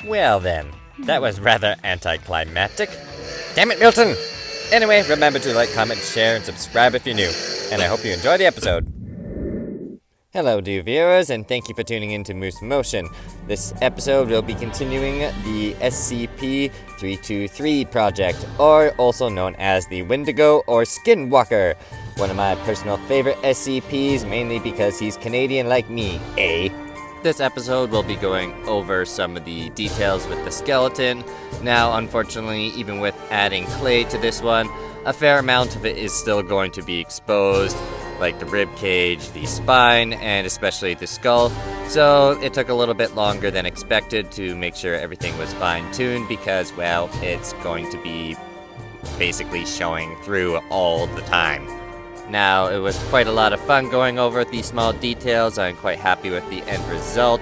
Well then, that was rather anticlimactic. Damn it, Milton! Anyway, remember to like, comment, share, and subscribe if you're new. And I hope you enjoy the episode. Hello, dear viewers, and thank you for tuning in to Moose Motion. This episode will be continuing the SCP-323 project, or also known as the Wendigo or Skinwalker. One of my personal favorite SCPs, mainly because he's Canadian like me, eh? This episode will be going over some of the details with the skeleton. Now, unfortunately, even with adding clay to this one, a fair amount of it is still going to be exposed, like the rib cage, the spine, and especially the skull. So it took a little bit longer than expected to make sure everything was fine-tuned because, well, it's going to be basically showing through all the time. Now, it was quite a lot of fun going over these small details. I'm quite happy with the end result.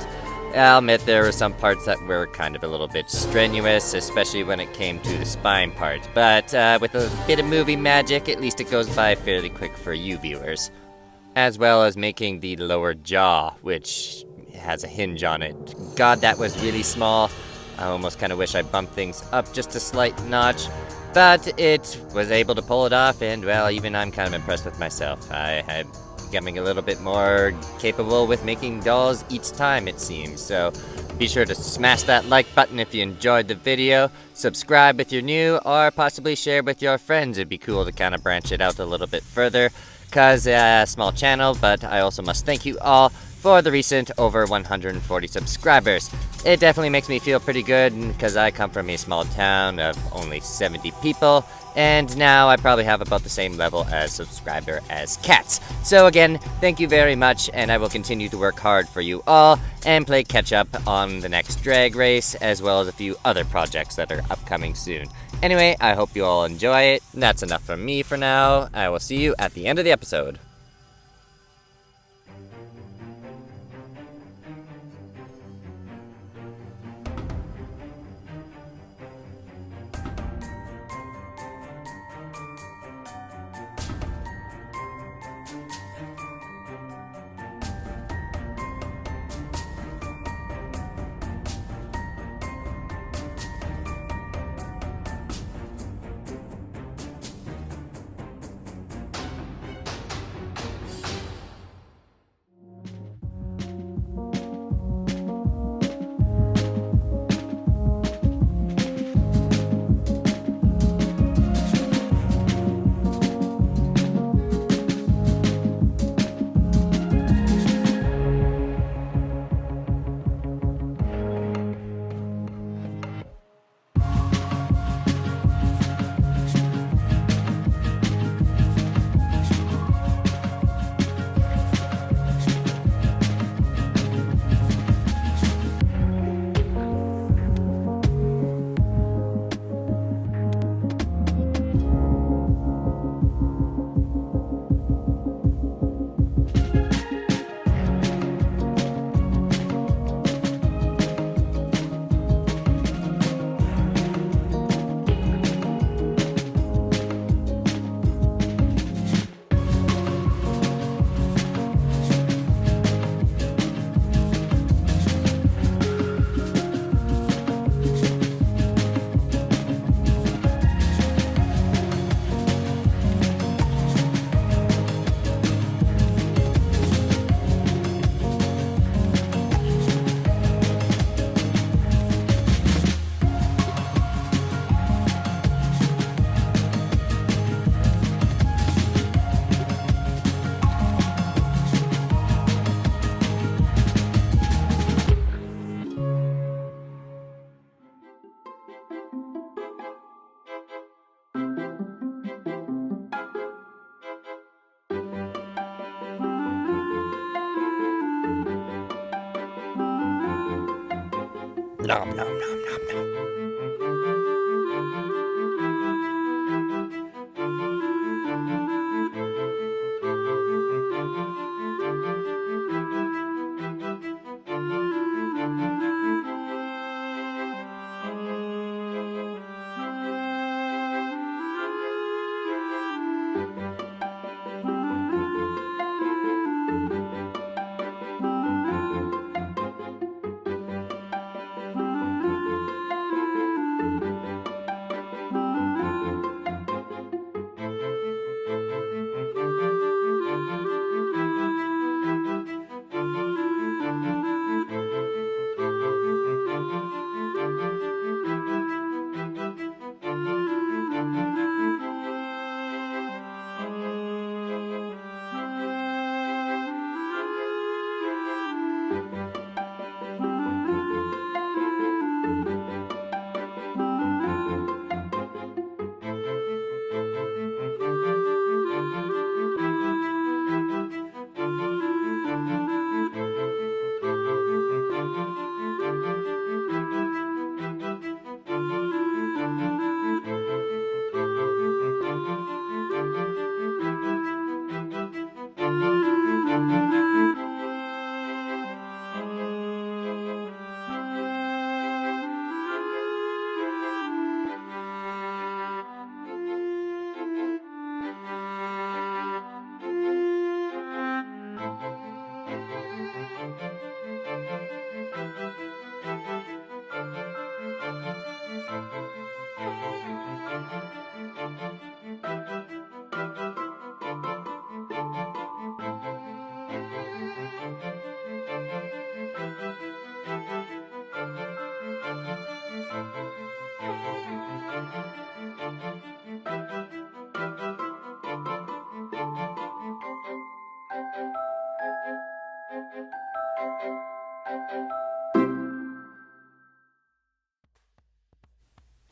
I'll admit there were some parts that were kind of a little bit strenuous, especially when it came to the spine part. But with a bit of movie magic, at least it goes by fairly quick for you viewers. As well as making the lower jaw, which has a hinge on it. God, that was really small. I almost kind of wish I bumped things up just a slight notch. But it was able to pull it off, and, well, even I'm kind of impressed with myself. I'm becoming a little bit more capable with making dolls each time, it seems. So be sure to smash that like button if you enjoyed the video, subscribe if you're new, or possibly share with your friends. It'd be cool to kind of branch it out a little bit further, because small channel, but I also must thank you all for the recent over 140 subscribers. It definitely makes me feel pretty good because I come from a small town of only 70 people, and now I probably have about the same level as subscriber as cats. So again, thank you very much, and I will continue to work hard for you all and play catch up on the next drag race, as well as a few other projects that are upcoming soon. Anyway, I hope you all enjoy it. That's enough from me for now. I will see you at the end of the episode. Nom nom nom nom nom.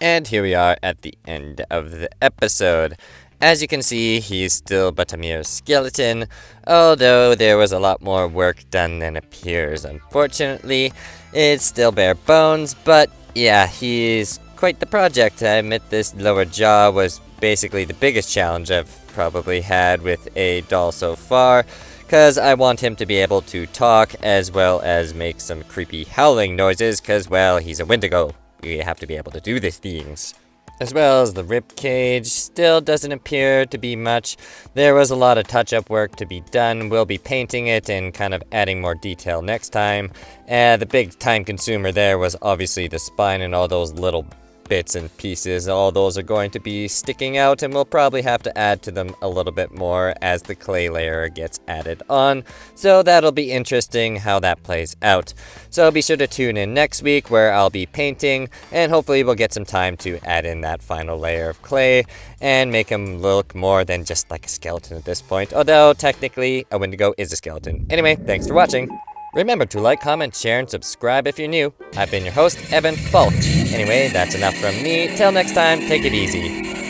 And here we are at the end of the episode. As you can see, he's still but a mere skeleton, although there was a lot more work done than appears. Unfortunately, it's still bare bones, but yeah, he's quite the project. I admit this lower jaw was basically the biggest challenge I've probably had with a doll so far, because I want him to be able to talk as well as make some creepy howling noises, because, well, he's a Wendigo. We have to be able to do these things. As well as the rib cage, still doesn't appear to be much. There was a lot of touch-up work to be done. We'll be painting it and kind of adding more detail next time. The big time consumer there was obviously the spine and all those little bits and pieces. All those are going to be sticking out, and we'll probably have to add to them a little bit more as the clay layer gets added on. So that'll be interesting how that plays out. So be sure to tune in next week where I'll be painting, and hopefully we'll get some time to add in that final layer of clay and make him look more than just like a skeleton at this point, although technically a Wendigo is a skeleton. Anyway, thanks for watching. Remember to like, comment, share, and subscribe if you're new. I've been your host, Evan Falk. Anyway, that's enough from me. Till next time, take it easy.